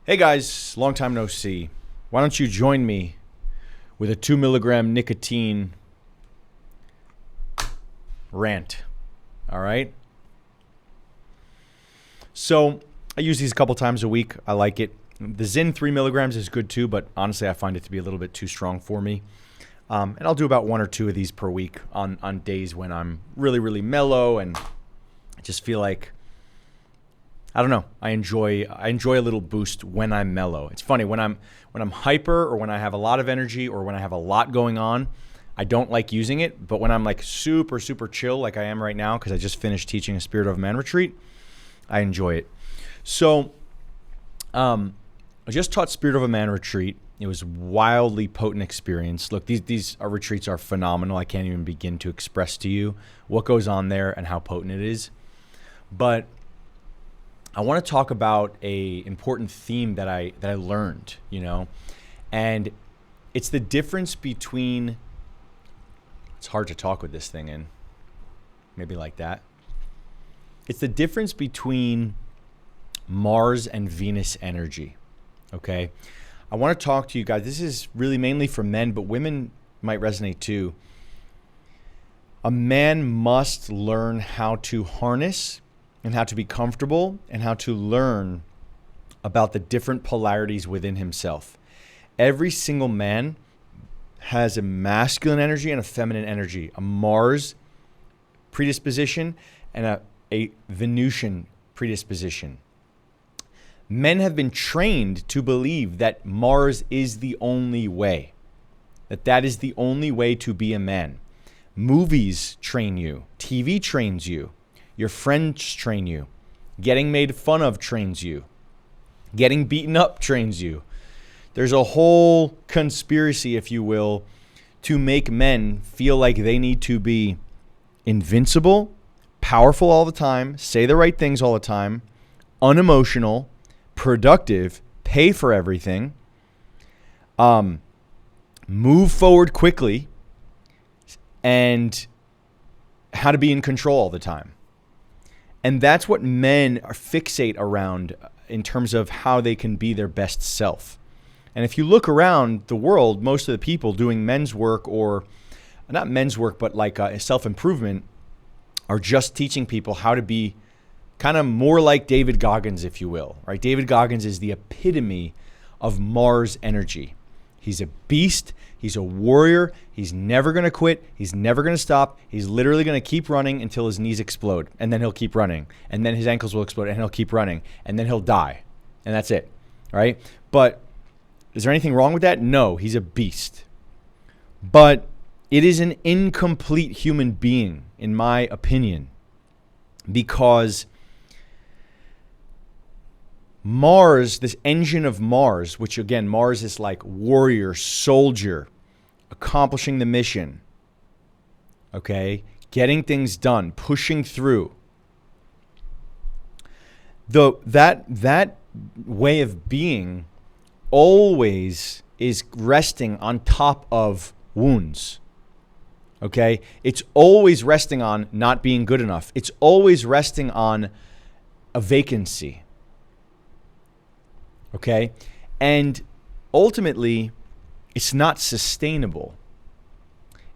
Hey guys, long time no see. Why don't you join me with a 2 milligram nicotine rant? All right. So I use these a couple times a week. I like it. The Zyn 3 milligrams is good too, but honestly, I find it to be a little bit too strong for me. And I'll do about 1 or 2 of these per week on days when I'm really, really mellow and I just feel like, I don't know. I enjoy a little boost when I'm mellow. It's funny when I'm hyper or when I have a lot of energy or when I have a lot going on, I don't like using it. But when I'm like super, super chill, like I am right now, because I just finished teaching a Spirit of a Man retreat, I enjoy it. So I just taught Spirit of a Man retreat. It was wildly potent experience. Look, these retreats are phenomenal. I can't even begin to express to you what goes on there and how potent it is. But I want to talk about a important theme that I learned, and it's the difference between, it's hard to talk with this thing in, maybe like that. It's the difference between Mars and Venus energy, okay? I want to talk to you guys. This is really mainly for men, but women might resonate too. A man must learn how to harness and how to be comfortable and how to learn about the different polarities within himself. Every single man has a masculine energy and a feminine energy, a Mars predisposition and a Venusian predisposition. Men have been trained to believe that Mars is the only way, that is the only way to be a man. Movies train you, TV trains you. Your friends train you. Getting made fun of trains you. Getting beaten up trains you. There's a whole conspiracy, if you will, to make men feel like they need to be invincible, powerful all the time, say the right things all the time, unemotional, productive, pay for everything, move forward quickly, and how to be in control all the time. And that's what men are fixate around in terms of how they can be their best self. And if you look around the world, most of the people doing men's work, or not men's work, but like self-improvement, are just teaching people how to be kind of more like David Goggins, if you will, right? David Goggins is the epitome of Mars energy. He's a beast. He's a warrior. He's never going to quit. He's never going to stop. He's literally going to keep running until his knees explode. And then he'll keep running. And then his ankles will explode. And he'll keep running. And then he'll die. And that's it. Right? But is there anything wrong with that? No. He's a beast. But it is an incomplete human being, in my opinion. Because Mars, this engine of Mars, which again, Mars is like warrior, soldier, accomplishing the mission, okay? Getting things done, pushing through. That way of being always is resting on top of wounds, okay? It's always resting on not being good enough. It's always resting on a vacancy. Okay? And ultimately, it's not sustainable.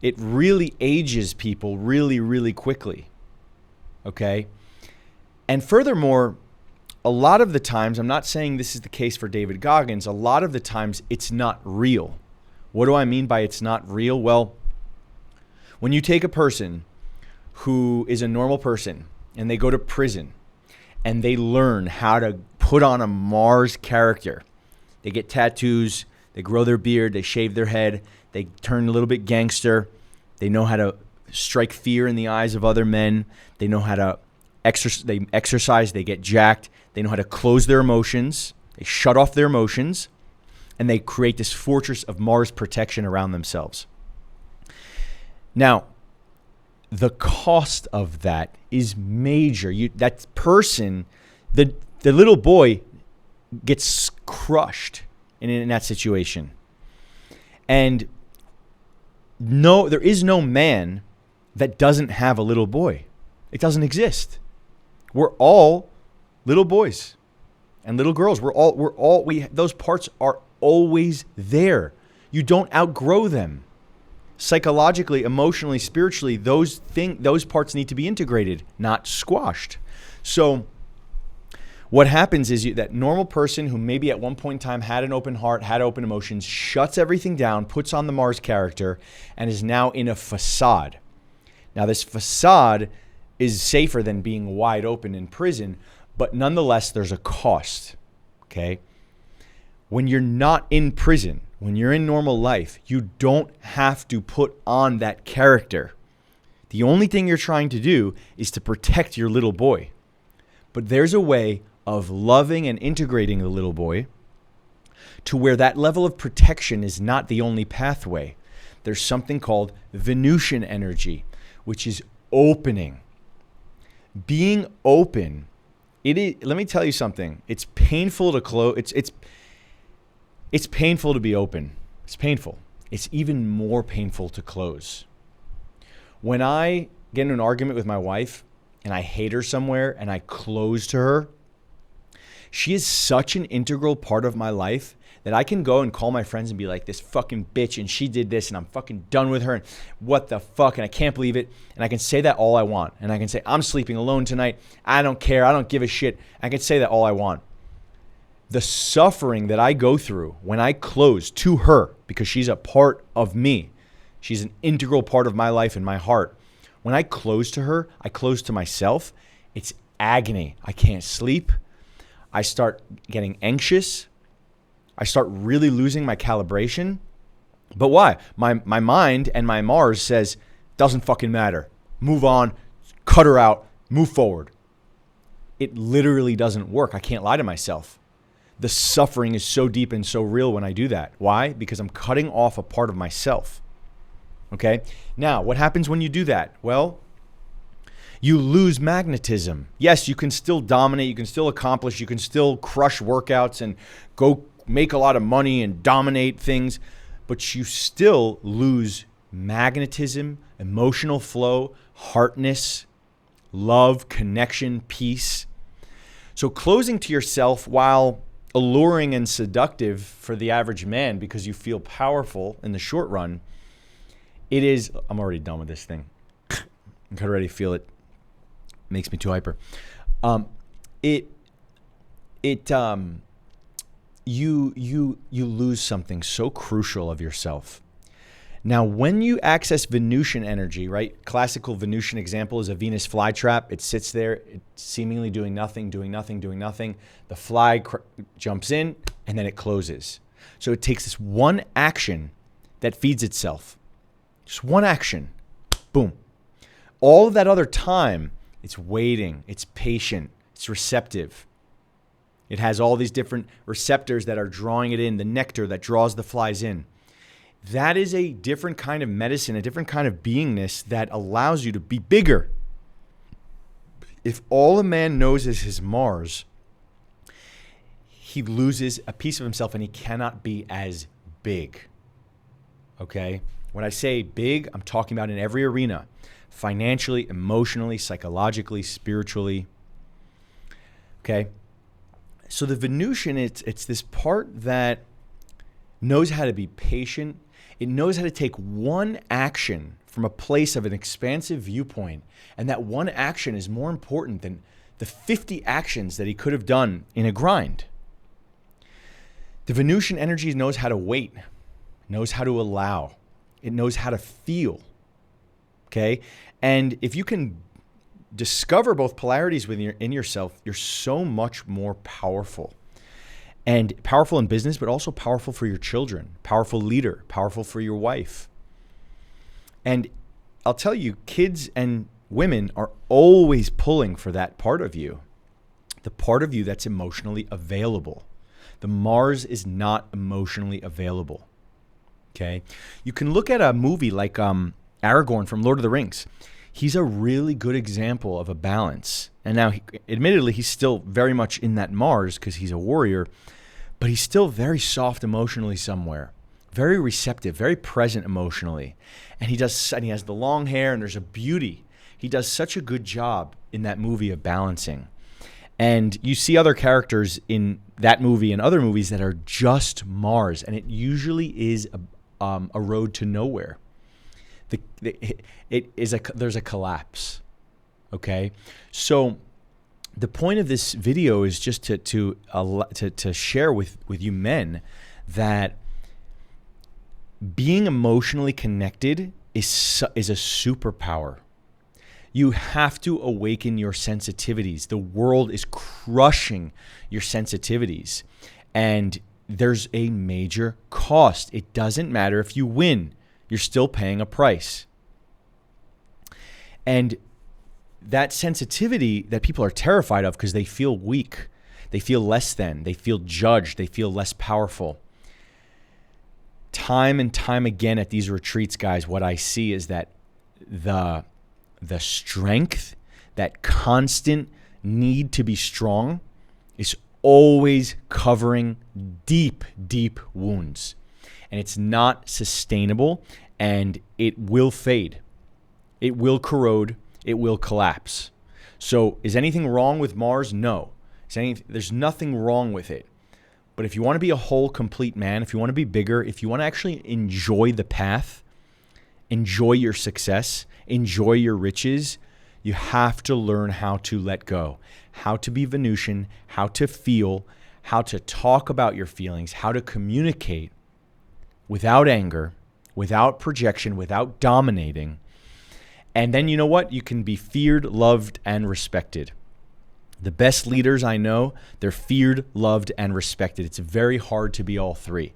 It really ages people really, really quickly. Okay? And furthermore, a lot of the times, I'm not saying this is the case for David Goggins, a lot of the times it's not real. What do I mean by it's not real? Well, when you take a person who is a normal person and they go to prison and they learn how to put on a Mars character. They get tattoos, they grow their beard, they shave their head, they turn a little bit gangster, they know how to strike fear in the eyes of other men, they know how to exercise, they get jacked, they know how to close their emotions, they shut off their emotions, and they create this fortress of Mars protection around themselves. Now, the cost of that is major. That person, the little boy gets crushed in that situation. And no, there is no man that doesn't have a little boy. It doesn't exist. We're all little boys. And little girls, those parts are always there. You don't outgrow them. Psychologically, emotionally, spiritually, those parts need to be integrated, not squashed. So what happens is that normal person who maybe at one point in time had an open heart, had open emotions, shuts everything down, puts on the Mars character, and is now in a facade. Now, this facade is safer than being wide open in prison, but nonetheless, there's a cost, okay? When you're not in prison, when you're in normal life, you don't have to put on that character. The only thing you're trying to do is to protect your little boy. But there's a way of loving and integrating the little boy to where that level of protection is not the only pathway. There's something called Venusian energy, which is opening. Being open, let me tell you something. It's painful to close. It's painful to be open. It's painful. It's even more painful to close. When I get in an argument with my wife and I hate her somewhere and I close to her, she is such an integral part of my life that I can go and call my friends and be like, this fucking bitch, and she did this, and I'm fucking done with her, and what the fuck, and I can't believe it. And I can say that all I want. And I can say, I'm sleeping alone tonight. I don't care. I don't give a shit. I can say that all I want. The suffering that I go through when I close to her, because she's a part of me. She's an integral part of my life and my heart. When I close to her, I close to myself. It's agony. I can't sleep. I start getting anxious. I start really losing my calibration. But why? My mind and my Mars says, doesn't fucking matter. Move on, cut her out, move forward. It literally doesn't work. I can't lie to myself. The suffering is so deep and so real when I do that. Why? Because I'm cutting off a part of myself. Okay? Now, what happens when you do that? Well, you lose magnetism. Yes, you can still dominate, you can still accomplish, you can still crush workouts and go make a lot of money and dominate things, but you still lose magnetism, emotional flow, heartness, love, connection, peace. So closing to yourself, while alluring and seductive for the average man because you feel powerful in the short run, it is, I'm already done with this thing. I can already feel it. Makes me too hyper. You lose something so crucial of yourself. Now, when you access Venusian energy, right? Classical Venusian example is a Venus flytrap. It sits there, it's seemingly doing nothing. The fly jumps in and then it closes. So it takes this one action that feeds itself. Just one action. Boom. All of that other time, it's waiting, it's patient, it's receptive. It has all these different receptors that are drawing it in, the nectar that draws the flies in. That is a different kind of medicine, a different kind of beingness that allows you to be bigger. If all a man knows is his Mars, he loses a piece of himself and he cannot be as big. Okay? When I say big, I'm talking about in every arena. Financially, emotionally, psychologically, spiritually. Okay? So the Venusian, it's this part that knows how to be patient. It knows how to take one action from a place of an expansive viewpoint. And that one action is more important than the 50 actions that he could have done in a grind. The Venusian energy knows how to wait, knows how to allow. It knows how to feel. Okay? And if you can discover both polarities within yourself, you're so much more powerful. And powerful in business, but also powerful for your children, powerful leader, powerful for your wife. And I'll tell you, kids and women are always pulling for that part of you, the part of you that's emotionally available. The Mars is not emotionally available. Okay? You can look at a movie like Aragorn from Lord of the Rings. He's a really good example of a balance. And now, admittedly, he's still very much in that Mars because he's a warrior, but he's still very soft emotionally somewhere, very receptive, very present emotionally. And he has the long hair and there's a beauty. He does such a good job in that movie of balancing. And you see other characters in that movie and other movies that are just Mars, and it usually is a road to nowhere. There's a collapse. Okay, so the point of this video is just to share with you men that being emotionally connected is a superpower. You have to awaken your sensitivities. The world is crushing your sensitivities, and there's a major cost. It doesn't matter if you win. You're still paying a price. And that sensitivity that people are terrified of because they feel weak, they feel less than, they feel judged, they feel less powerful. Time and time again at these retreats, guys, what I see is that the strength, that constant need to be strong is always covering deep, deep wounds. And it's not sustainable, and it will fade. It will corrode. It will collapse. So is anything wrong with Mars? No. There's nothing wrong with it. But if you want to be a whole, complete man, if you want to be bigger, if you want to actually enjoy the path, enjoy your success, enjoy your riches, you have to learn how to let go, how to be Venusian, how to feel, how to talk about your feelings, how to communicate without anger, without projection, without dominating. And then you know what? You can be feared, loved, and respected. The best leaders I know, they're feared, loved, and respected. It's very hard to be all three.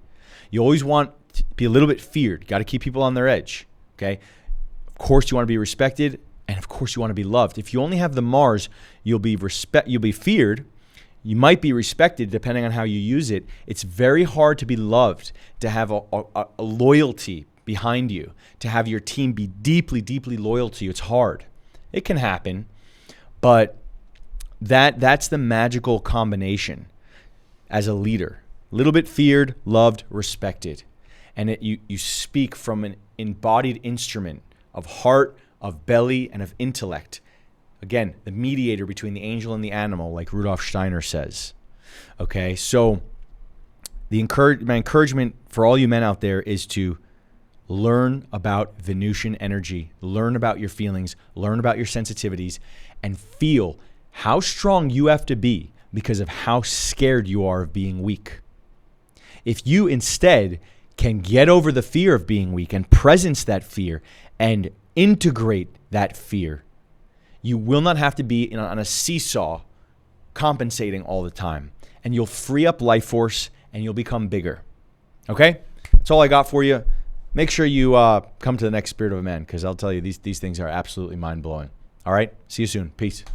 You always want to be a little bit feared. You got to keep people on their edge, okay? Of course, you want to be respected, and of course, you want to be loved. If you only have the Mars, you'll be feared. You might be respected depending on how you use it. It's very hard to be loved, to have a loyalty behind you, to have your team be deeply, deeply loyal to you. It's hard. It can happen, but that's the magical combination as a leader. A little bit feared, loved, respected. And you speak from an embodied instrument of heart, of belly, and of intellect. Again, the mediator between the angel and the animal, like Rudolf Steiner says. Okay, so my encouragement for all you men out there is to learn about Venusian energy, learn about your feelings, learn about your sensitivities, and feel how strong you have to be because of how scared you are of being weak. If you instead can get over the fear of being weak and presence that fear and integrate that fear, you will not have to be on a seesaw compensating all the time. And you'll free up life force and you'll become bigger. Okay? That's all I got for you. Make sure you come to the next Spirit of a Man, because I'll tell you, these things are absolutely mind-blowing. All right? See you soon. Peace.